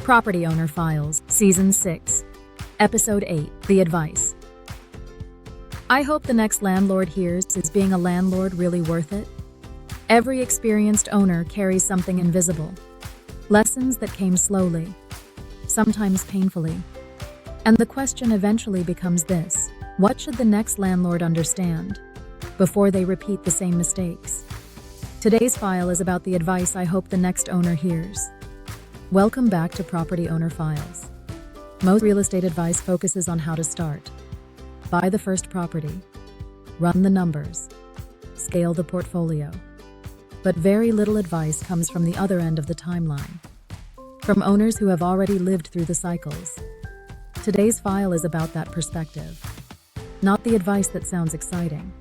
Property Owner Files, Season 6, Episode 8, The Advice. I hope the next landlord hears, is being a landlord really worth it? Every experienced owner carries something invisible. Lessons that came slowly, sometimes painfully. And the question eventually becomes this: what should the next landlord understand before they repeat the same mistakes? Today's file is about the advice I hope the next owner hears. Welcome back to Property Owner Files. Most real estate advice focuses on how to start. Buy the first property, run the numbers, scale the portfolio. But very little advice comes from the other end of the timeline, from owners who have already lived through the cycles. Today's file is about that perspective. Not the advice that sounds exciting,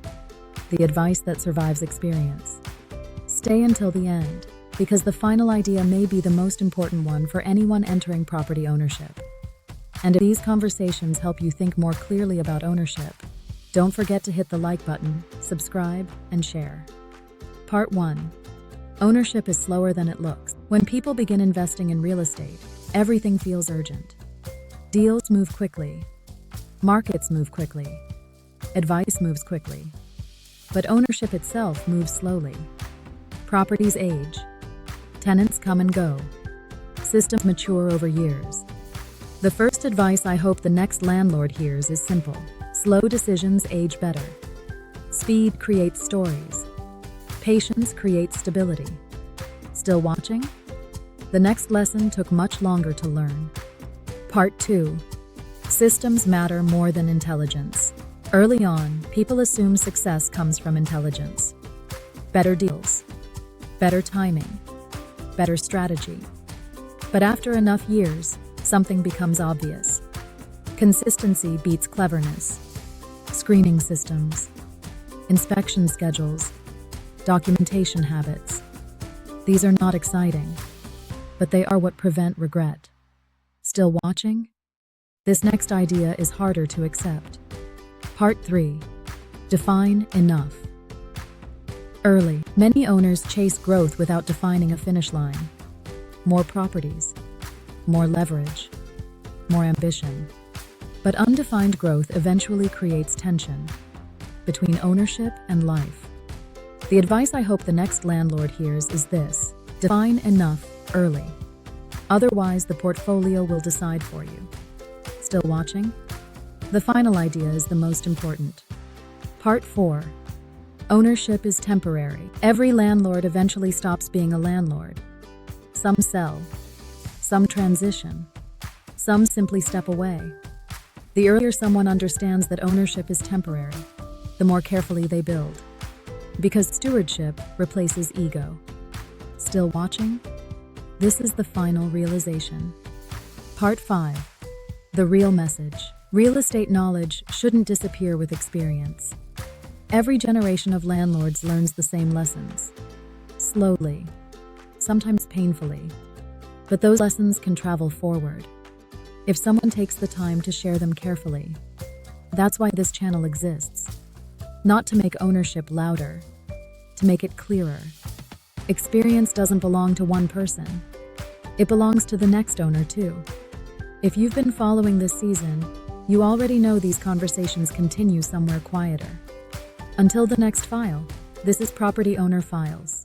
the advice that survives experience. Stay until the end, because the final idea may be the most important one for anyone entering property ownership. And if these conversations help you think more clearly about ownership, don't forget to hit the like button, subscribe, and share. Part 1. Ownership is slower than it looks. When people begin investing in real estate, everything feels urgent. Deals move quickly. Markets move quickly. Advice moves quickly. But ownership itself moves slowly. Properties age. Tenants come and go. Systems mature over years. The first advice I hope the next landlord hears is simple. Slow decisions age better. Speed creates stories. Patience creates stability. Still watching? The next lesson took much longer to learn. Part 2. Systems matter more than intelligence. Early on, people assume success comes from intelligence. Better deals. Better timing. Better strategy. But after enough years, something becomes obvious. Consistency beats cleverness. Screening systems, inspection schedules, documentation habits. These are not exciting, but they are what prevent regret. Still watching? This next idea is harder to accept. Part 3. Define enough. Early, many owners chase growth without defining a finish line. More properties, more leverage, more ambition. But undefined growth eventually creates tension between ownership and life. The advice I hope the next landlord hears is this: define enough early. Otherwise, the portfolio will decide for you. Still watching? The final idea is the most important. Part 4. Ownership is temporary. Every landlord eventually stops being a landlord. Some sell, some transition, some simply step away. The earlier someone understands that ownership is temporary, the more carefully they build. Because stewardship replaces ego. Still watching? This is the final realization. Part 5. The real message. Real estate knowledge shouldn't disappear with experience. Every generation of landlords learns the same lessons. Slowly, sometimes painfully. But those lessons can travel forward if someone takes the time to share them carefully. That's why this channel exists. Not to make ownership louder, to make it clearer. Experience doesn't belong to one person. It belongs to the next owner too. If you've been following this season, you already know these conversations continue somewhere quieter. Until the next file, this is Property Owner Files.